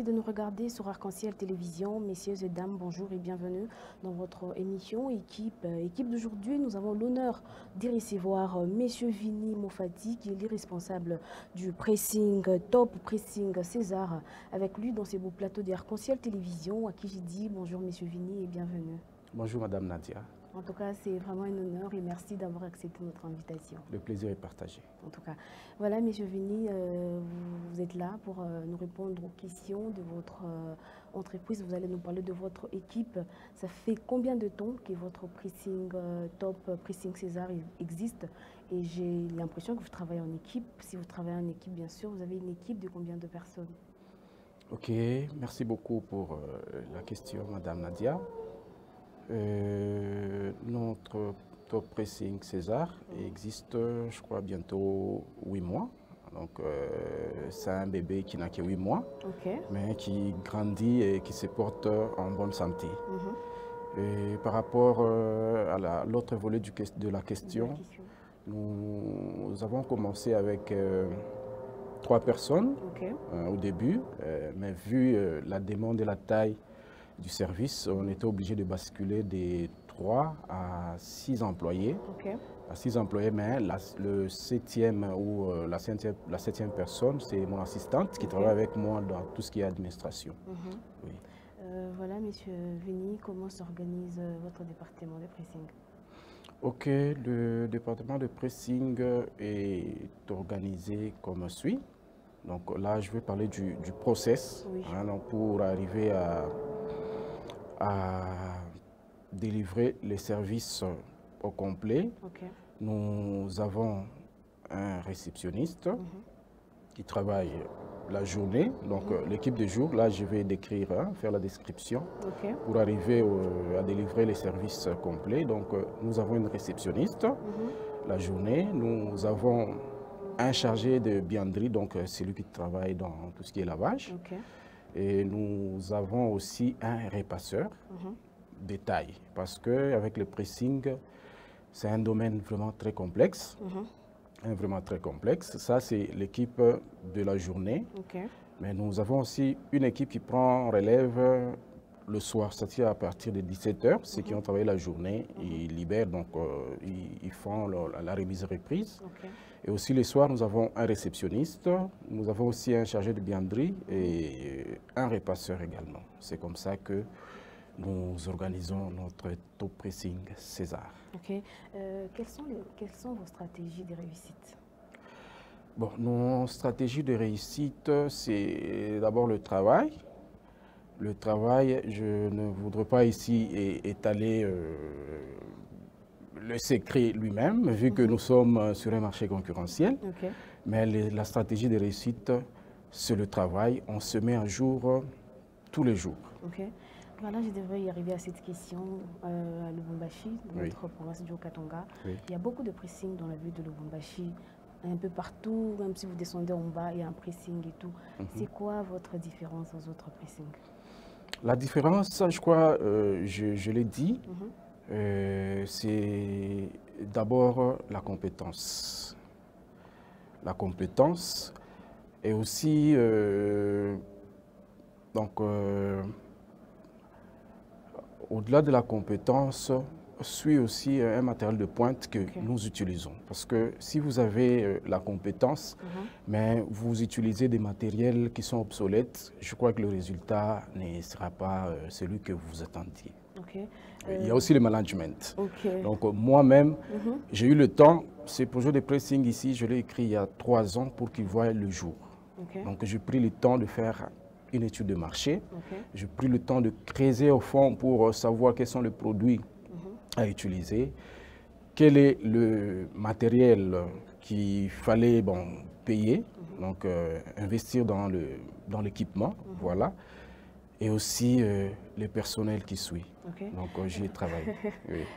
merci de nous regarder sur Arc-en-Ciel Télévision. Messieurs et dames, bonjour et bienvenue dans votre émission Équipe d'aujourd'hui. Nous avons l'honneur d'y recevoir Monsieur Vini Mofati, qui est le responsable du pressing, top pressing César, avec lui dans ces beaux plateaux d'Arc-en-Ciel Télévision, à qui j'ai dit bonjour Monsieur Vini et bienvenue. Bonjour Madame Nadia. En tout cas, c'est vraiment un honneur et merci d'avoir accepté notre invitation. Le plaisir est partagé. En tout cas, voilà, Monsieur Vini, vous êtes là pour nous répondre aux questions de votre entreprise. Vous allez nous parler de votre équipe. Ça fait combien de temps que votre pressing top, pressing César existe? Et j'ai l'impression que vous travaillez en équipe. Si vous travaillez en équipe, bien sûr, vous avez une équipe de combien de personnes? Ok, merci beaucoup pour la question, Madame Nadia. Notre top pressing César existe, je crois, bientôt 8 mois. Donc, c'est un bébé qui n'a que 8 mois, mais qui grandit et qui se porte en bonne santé. Et par rapport à l'autre volet de la question, nous avons commencé avec 3 personnes au début, mais vu la demande et la taille du service, on était obligé de basculer des 3 à 6 employés. À 6 employés, mais le 7e ou la 7e personne, c'est mon assistante qui travaille avec moi dans tout ce qui est administration. Oui. Voilà, Monsieur Vini, comment s'organise votre département de pressing? Ok, le département de pressing est organisé comme suit. Donc là, je vais parler du process, hein, donc pour arriver à délivrer les services au complet. Nous avons un réceptionniste qui travaille la journée. Donc l'équipe de jour, là je vais décrire, faire la description pour arriver à délivrer les services complets. Donc nous avons une réceptionniste la journée. Nous avons un chargé de bianderie, donc c'est lui qui travaille dans tout ce qui est lavage. Et nous avons aussi un repasseur de taille, parce qu'avec le pressing, c'est un domaine vraiment très complexe. Vraiment très complexe. Ça, c'est l'équipe de la journée. Mais nous avons aussi une équipe qui prend relève le soir, c'est-à-dire à partir de 17 h. Ceux qui ont travaillé la journée, ils libèrent, donc ils font la remise-reprise. Et aussi le soir, nous avons un réceptionniste, nous avons aussi un chargé de bianderie et un repasseur également. C'est comme ça que nous organisons notre top pressing César. Quelles sont vos stratégies de réussite? Bon, nos stratégies de réussite, c'est d'abord le travail. Le travail, je ne voudrais pas ici étaler le secret lui-même, vu que nous sommes sur un marché concurrentiel. Mais la stratégie de réussite, c'est le travail. On se met à jour tous les jours. Voilà, je devrais y arriver à cette question à Lubumbashi, notre province du Haut-Katanga. Il y a beaucoup de pressing dans la ville de Lubumbashi. Un peu partout, même si vous descendez en bas, il y a un pressing et tout. C'est quoi votre différence aux autres pressings? La différence, je crois, je l'ai dit, c'est d'abord la compétence. La compétence et aussi, au-delà de la compétence, suit aussi un matériel de pointe que nous utilisons. Parce que si vous avez la compétence, mais vous utilisez des matériels qui sont obsolètes, je crois que le résultat ne sera pas celui que vous attendiez. Il y a aussi le management. Donc moi-même, j'ai eu le temps, ce projet de pressing ici, je l'ai écrit il y a 3 ans pour qu'il voie le jour. Donc j'ai pris le temps de faire une étude de marché. J'ai pris le temps de creuser au fond pour savoir quels sont les produits à utiliser, quel est le matériel qu'il fallait payer, donc investir dans l'équipement, voilà, et aussi les personnels qui suivent. Donc j'y ai travaillé.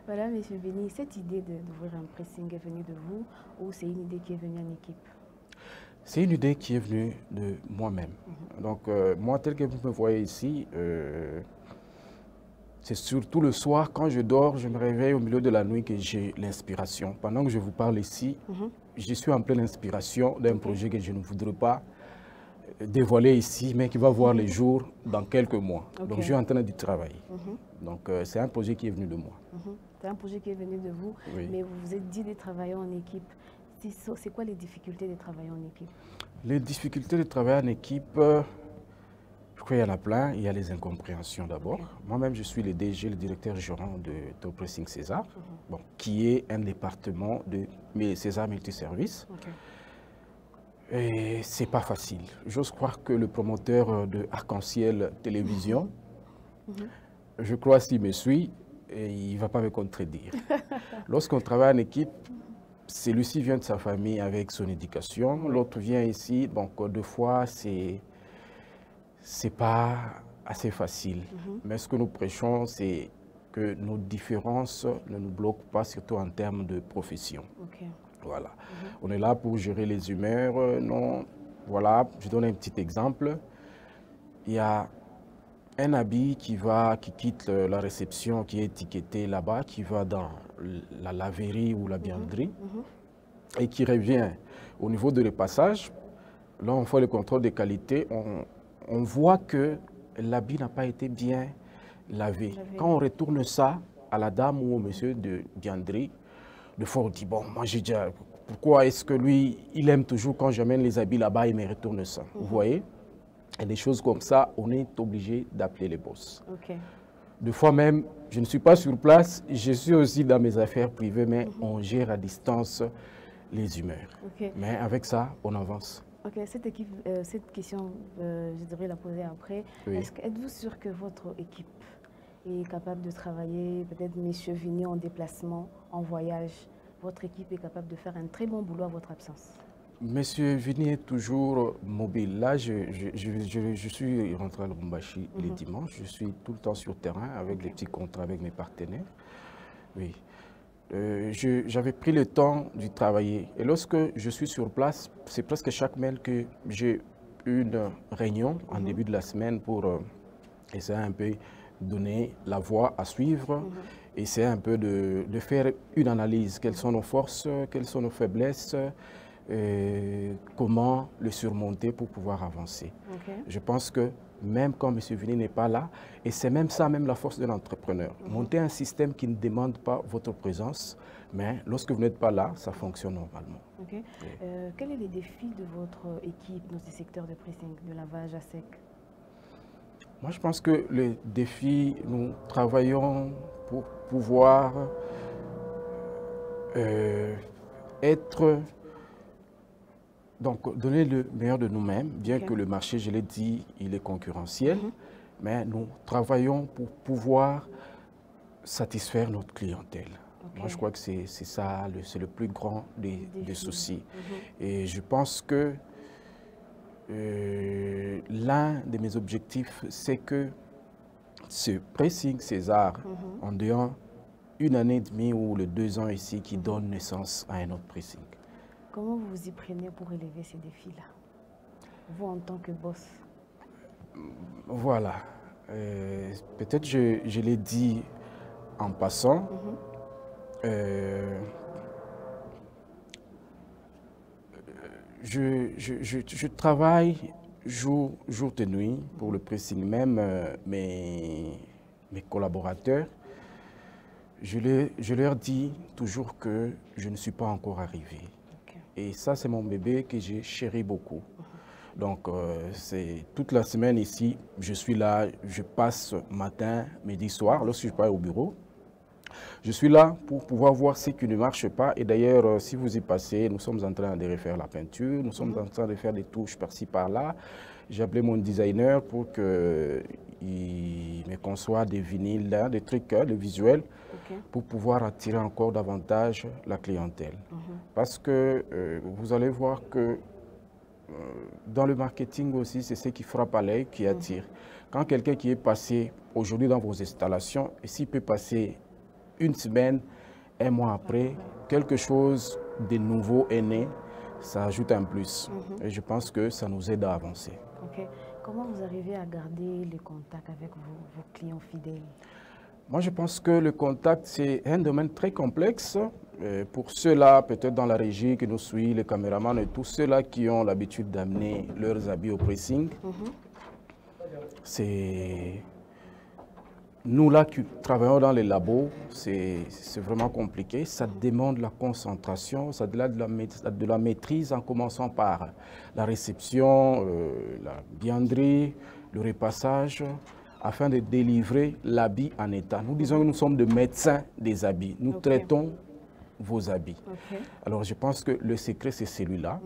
Voilà, Monsieur Vini, cette idée d'ouvrir un pressing est venue de vous ou c'est une idée qui est venue en équipe? C'est une idée qui est venue de moi-même. Donc moi, tel que vous me voyez ici, c'est surtout le soir, quand je dors, je me réveille au milieu de la nuit que j'ai l'inspiration. Pendant que je vous parle ici, je suis en pleine inspiration d'un projet que je ne voudrais pas dévoiler ici, mais qui va voir les jours dans quelques mois. Okay. Donc, je suis en train d'y travailler. Donc, c'est un projet qui est venu de moi. C'est un projet qui est venu de vous, oui. Mais vous vous êtes dit de travailler en équipe. C'est quoi les difficultés de travailler en équipe? Les difficultés de travailler en équipe, je crois qu'il y en a plein. Il y a les incompréhensions d'abord. Okay. Moi-même, je suis le DG, le directeur gérant de Top Pressing César, bon, qui est un département de César Multiservice. Okay. Et c'est pas facile. J'ose croire que le promoteur de Arc-en-Ciel Télévision, je crois s'il me suit, et il ne va pas me contredire. Lorsqu'on travaille en équipe, celui-ci vient de sa famille avec son éducation, l'autre vient ici, donc deux fois, c'est pas assez facile. Mais ce que nous prêchons, c'est que nos différences ne nous bloquent pas, surtout en termes de profession. Okay. Voilà. On est là pour gérer les humeurs. Non, voilà, je donne un petit exemple. Il y a un habit qui quitte la réception, qui est étiqueté là-bas, qui va dans la laverie ou la bianderie et qui revient au niveau de repassage. Là, on fait le contrôle de qualité. On voit que l'habit n'a pas été bien lavé. Quand on retourne ça à la dame ou au monsieur de bianderie, des fois, on dit, bon, moi j'ai déjà, pourquoi est-ce que lui, il aime toujours quand j'amène les habits là-bas, il me retourne ça. Vous voyez? Et des choses comme ça, on est obligé d'appeler les boss. Okay. Des fois même, je ne suis pas sur place, je suis aussi dans mes affaires privées, mais on gère à distance les humeurs. Okay. Mais avec ça, on avance. Ok, cette question, je devrais la poser après. Oui. Êtes-vous sûr que votre équipe est capable de travailler, peut-être Monsieur Vini en déplacement, en voyage, votre équipe est capable de faire un très bon boulot à votre absence? Monsieur Vini est toujours mobile. Là, je suis rentré à Lubumbashi les dimanches. Je suis tout le temps sur terrain avec des petits contrats avec mes partenaires. Oui. J'avais pris le temps d'y travailler. Et lorsque je suis sur place, c'est presque chaque mail que j'ai une réunion en début de la semaine pour essayer un peu donner la voie à suivre, essayer un peu de faire une analyse. Quelles sont nos forces, quelles sont nos faiblesses, comment le surmonter pour pouvoir avancer. Okay. Je pense que même quand M. Vini n'est pas là, et c'est même ça, même la force de l'entrepreneur. Monter un système qui ne demande pas votre présence, mais lorsque vous n'êtes pas là, ça fonctionne normalement. Okay. Oui. Quels sont les défis de votre équipe dans ce secteur de pressing, de lavage à sec? Moi, je pense que les défis, nous travaillons pour pouvoir donc, donner le meilleur de nous-mêmes, bien que le marché, je l'ai dit, il est concurrentiel, mais nous travaillons pour pouvoir satisfaire notre clientèle. Moi, je crois que c'est ça, c'est le plus grand des soucis. Et je pense que l'un de mes objectifs, c'est que ce pressing César, en dehors une année et demie ou les 2 ans ici, qui donne naissance à un autre pressing. Comment vous vous y prenez pour relever ces défis-là, vous en tant que boss? Voilà. Peut-être je l'ai dit en passant. Je travaille jour et nuit pour le pressing. Même mes collaborateurs, je leur dis toujours que je ne suis pas encore arrivé. Et ça, c'est mon bébé que j'ai chéri beaucoup. Donc, c'est toute la semaine ici, je suis là, je passe matin, midi, soir, lorsque je pars au bureau. Je suis là pour pouvoir voir ce qui ne marche pas. Et d'ailleurs, si vous y passez, nous sommes en train de refaire la peinture, nous sommes en train de faire des touches par-ci, par-là. J'ai appelé mon designer pour qu'il me conçoive des vinyles, là, des trucs, des visuels, pour pouvoir attirer encore davantage la clientèle. Parce que vous allez voir que dans le marketing aussi, c'est ce qui frappe à l'œil, qui attire. Quand quelqu'un qui est passé aujourd'hui dans vos installations, et s'il peut passer une semaine, un mois après, quelque chose de nouveau est né, ça ajoute un plus. Et je pense que ça nous aide à avancer. Okay. Comment vous arrivez à garder le contact avec vos clients fidèles? Moi, je pense que le contact, c'est un domaine très complexe. pour ceux-là, peut-être dans la régie qui nous suit, les caméramans et tous ceux-là qui ont l'habitude d'amener leurs habits au pressing, c'est... Nous là qui travaillons dans les labos, c'est vraiment compliqué. Ça demande la concentration, ça demande de la maîtrise en commençant par la réception, la bianderie, le repassage, afin de délivrer l'habit en état. Nous disons que nous sommes des médecins des habits. Nous traitons vos habits. Alors je pense que le secret c'est celui-là.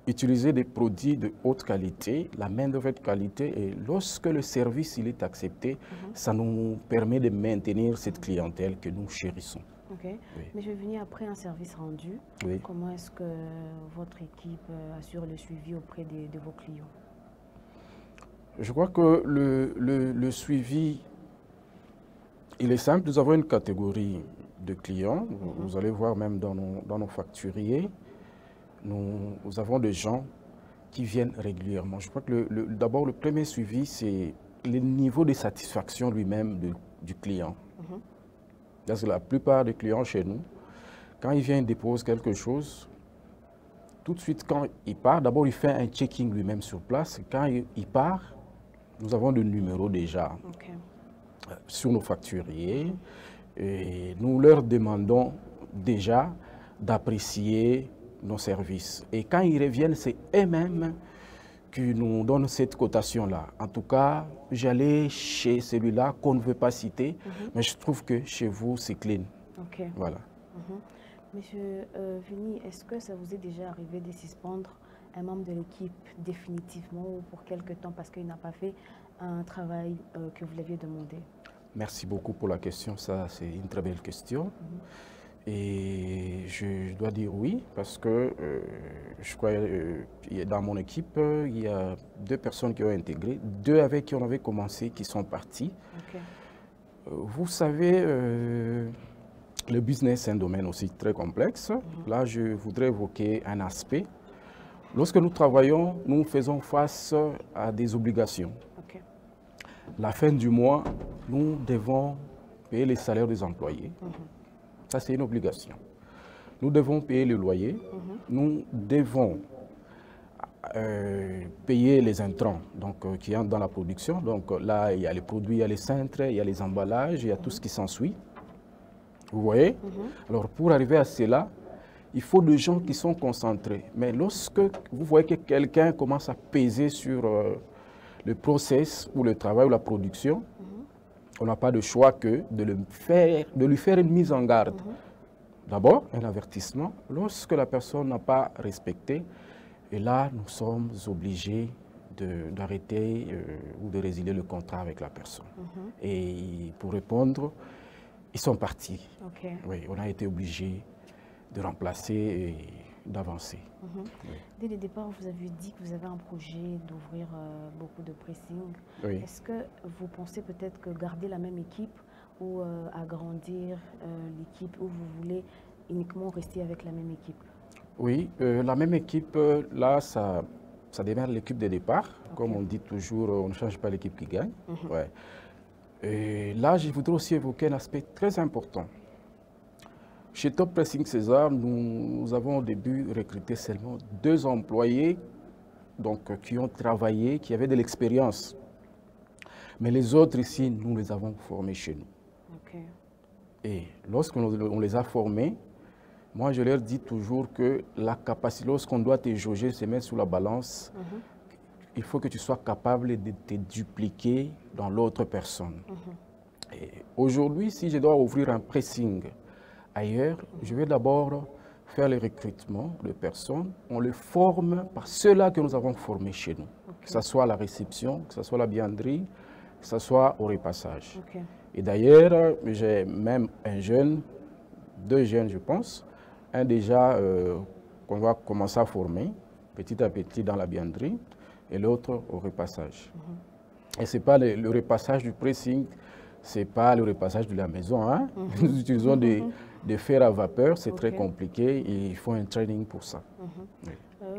Utiliser des produits de haute qualité, la main-d'œuvre de qualité, et lorsque le service il est accepté, ça nous permet de maintenir cette clientèle que nous chérissons. Oui. Mais je vais venir après un service rendu. Comment est-ce que votre équipe assure le suivi auprès de vos clients? Je crois que le suivi, il est simple. Nous avons une catégorie de clients. Vous allez voir même dans nos facturiers. Nous avons des gens qui viennent régulièrement. Je crois que d'abord, le premier suivi, c'est le niveau de satisfaction lui-même du client. Parce que la plupart des clients chez nous, quand il vient, il dépose quelque chose, tout de suite, quand il part, d'abord, il fait un checking lui-même sur place. Quand il part, nous avons le numéro déjà sur nos facturiers. Et nous leur demandons déjà d'apprécier nos services. Et quand ils reviennent, c'est eux-mêmes qui nous donnent cette cotation-là. En tout cas, j'allais chez celui-là qu'on ne veut pas citer, mais je trouve que chez vous, c'est clean. Voilà. Monsieur Vini, est-ce que ça vous est déjà arrivé de suspendre un membre de l'équipe définitivement ou pour quelque temps parce qu'il n'a pas fait un travail que vous l'aviez demandé? Merci beaucoup pour la question. Ça, c'est une très belle question. Et je dois dire oui, parce que je crois que dans mon équipe, il y a 2 personnes qui ont intégré, 2 avec qui on avait commencé, qui sont partis. Vous savez, le business est un domaine aussi très complexe. Là, je voudrais évoquer un aspect. Lorsque nous travaillons, nous faisons face à des obligations. La fin du mois, nous devons payer les salaires des employés. Ça, c'est une obligation. Nous devons payer le loyer. Nous devons payer les intrants qui entrent dans la production. Donc là, il y a les produits, il y a les cintres, il y a les emballages, il y a tout ce qui s'ensuit. Vous voyez? Alors, pour arriver à cela, il faut des gens qui sont concentrés. Mais lorsque vous voyez que quelqu'un commence à peser sur le process ou le travail ou la production, on n'a pas de choix que de lui faire une mise en garde. D'abord, un avertissement. Lorsque la personne n'a pas respecté, et là, nous sommes obligés d'arrêter ou de résilier le contrat avec la personne. Et pour répondre, ils sont partis. Oui, on a été obligés de remplacer et d'avancer. Dès le départ, vous avez dit que vous avez un projet d'ouvrir beaucoup de pressing. Est-ce que vous pensez peut-être que garder la même équipe ou agrandir l'équipe, ou vous voulez uniquement rester avec la même équipe? Oui, la même équipe, là, ça démarre l'équipe de départ. Comme on dit toujours, on ne change pas l'équipe qui gagne. Et là, je voudrais aussi évoquer un aspect très important. Chez Top Pressing César, nous avons au début recruté seulement 2 employés qui ont travaillé, qui avaient de l'expérience. Mais les autres ici, nous les avons formés chez nous. Et lorsqu'on les a formés, moi je leur dis toujours que la capacité, lorsqu'on doit te jauger, se mettre sous la balance, il faut que tu sois capable de te dupliquer dans l'autre personne. Aujourd'hui, si je dois ouvrir un pressing ailleurs, je vais d'abord faire le recrutement de personnes. On les forme par ceux-là que nous avons formés chez nous. Que ce soit à la réception, que ce soit à la bianderie, que ce soit au repassage. Et d'ailleurs, j'ai même un jeune, 2 jeunes je pense, un déjà qu'on va commencer à former petit à petit dans la bianderie et l'autre au repassage. Et ce n'est pas le repassage du pressing, ce n'est pas le repassage de la maison. Hein? Nous utilisons des fers à vapeur, c'est très compliqué et il faut un training pour ça.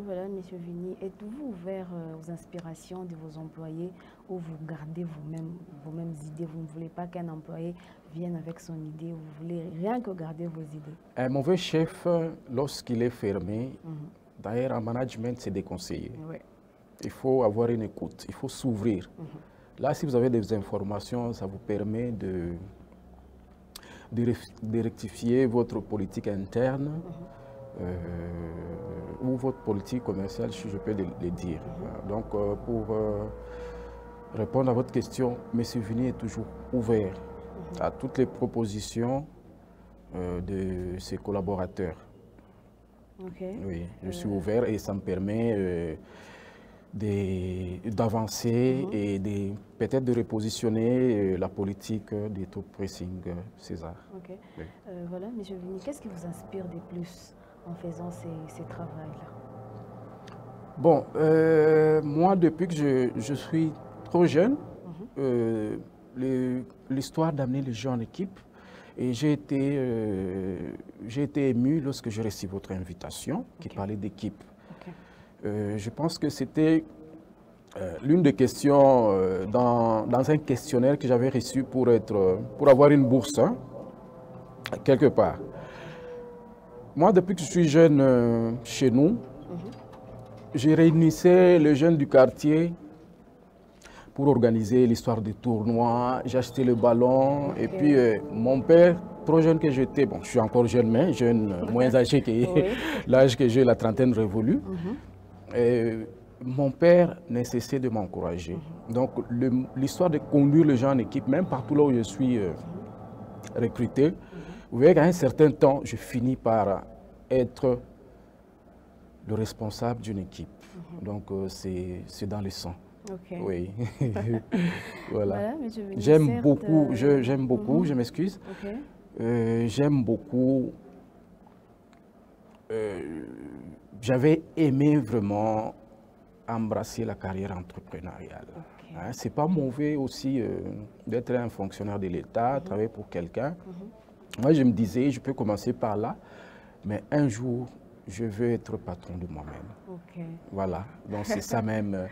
voilà, M. Vini, êtes-vous ouvert aux inspirations de vos employés ou vous gardez vos mêmes idées? Vous ne voulez pas qu'un employé vienne avec son idée, vous voulez rien que garder vos idées? Un mauvais chef, lorsqu'il est fermé, d'ailleurs en management, c'est déconseillé. Ouais. Il faut avoir une écoute, il faut s'ouvrir. Là, si vous avez des informations, ça vous permet de rectifier votre politique interne ou votre politique commerciale, si je peux le dire. Donc, pour répondre à votre question, M. Vini est toujours ouvert à toutes les propositions de ses collaborateurs. Oui, je suis ouvert et ça me permet d'avancer et peut-être de repositionner la politique des top pressing César. Oui. Voilà, M. Vini, qu'est-ce qui vous inspire de plus en faisant ces travaux-là? Bon, moi, depuis que je suis trop jeune, l'histoire d'amener les gens en équipe, et j'ai été ému lorsque j'ai reçu votre invitation qui parlait d'équipe. Je pense que c'était l'une des questions dans un questionnaire que j'avais reçu pour avoir une bourse, hein, quelque part. Moi, depuis que je suis jeune chez nous, je réunissais les jeunes du quartier pour organiser l'histoire des tournois. J'achetais le ballon et puis mon père, trop jeune que j'étais, bon, je suis encore jeune, mais jeune, moins âgé que l'âge que j'ai, la trentaine révolue. Mon père n'a cessé de m'encourager. Donc, l'histoire de conduire les gens en équipe, même partout là où je suis recruté, vous voyez qu'à un certain temps, je finis par être le responsable d'une équipe. Donc, c'est dans le sang. Oui. Voilà. J'aime beaucoup, je m'excuse. J'aime beaucoup. J'avais aimé vraiment embrasser la carrière entrepreneuriale. Hein, c'est pas mauvais aussi d'être un fonctionnaire de l'État, travailler pour quelqu'un. Moi, je me disais, je peux commencer par là, mais un jour, je veux être patron de moi-même. Voilà. Donc, c'est ça même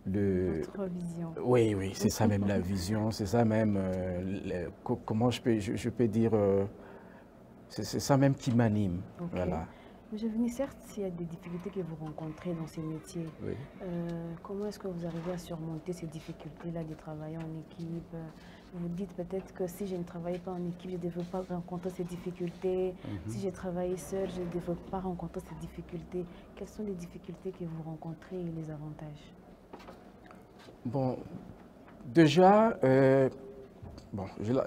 votre vision. Oui, oui, c'est ça même la vision, c'est ça même, comment je peux dire, c'est ça même qui m'anime. Voilà. Monsieur Vini, certes, il y a des difficultés que vous rencontrez dans ces métiers. Comment est-ce que vous arrivez à surmonter ces difficultés-là de travailler en équipe? Vous vous dites peut-être que si je ne travaillais pas en équipe, je ne devrais pas rencontrer ces difficultés. Si j'ai travaillé seul, je ne devrais pas rencontrer ces difficultés. Quelles sont les difficultés que vous rencontrez et les avantages? Bon, déjà,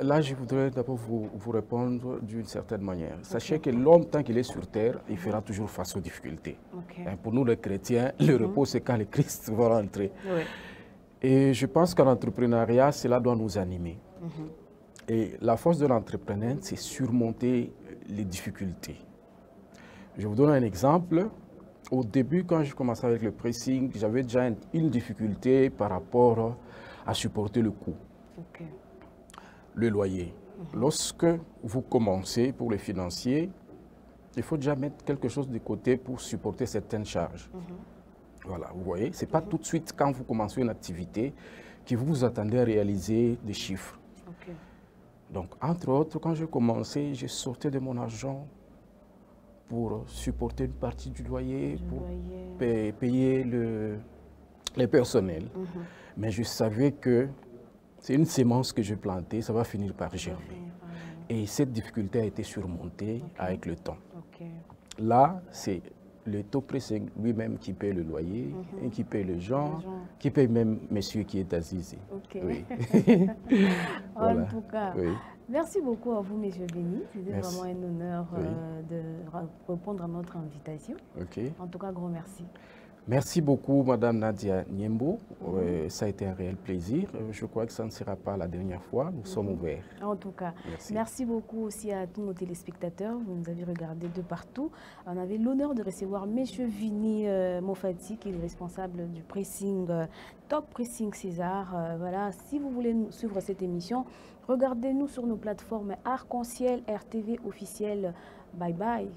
là, je voudrais d'abord vous répondre d'une certaine manière. Sachez que l'homme, tant qu'il est sur terre, il fera toujours face aux difficultés. Pour nous, les chrétiens, le repos, c'est quand le Christ va rentrer. Et je pense qu'en entrepreneuriat, cela doit nous animer. Et la force de l'entrepreneur, c'est surmonter les difficultés. Je vous donne un exemple. Au début, quand je commençais avec le pressing, j'avais déjà une difficulté par rapport à supporter le coût. Le loyer. Lorsque vous commencez pour les financiers, il faut déjà mettre quelque chose de côté pour supporter certaines charges. Voilà, vous voyez, ce n'est pas tout de suite quand vous commencez une activité que vous vous attendez à réaliser des chiffres. Donc, entre autres, quand je commençais, je sortais de mon argent pour supporter une partie du loyer, pour payer les personnels. Mais je savais que c'est une sémence que je plantais, ça va finir par germer. Et cette difficulté a été surmontée avec le temps. Là, c'est le top pressing lui-même qui paye le loyer, et qui paye les gens, qui paye même monsieur qui est assisé. Oui. En tout cas, merci beaucoup à vous, M. Vini. C'était vraiment un honneur de répondre à notre invitation. En tout cas, grand merci. Merci beaucoup, Madame Nadia Niembo. Ça a été un réel plaisir. Je crois que ça ne sera pas la dernière fois. Nous sommes ouverts. En tout cas, merci beaucoup aussi à tous nos téléspectateurs. Vous nous avez regardés de partout. On avait l'honneur de recevoir M. Vini Mofati, qui est le responsable du pressing, Top Pressing César. Voilà, si vous voulez suivre cette émission, regardez-nous sur nos plateformes Arc-en-Ciel, RTV officiel. Bye bye.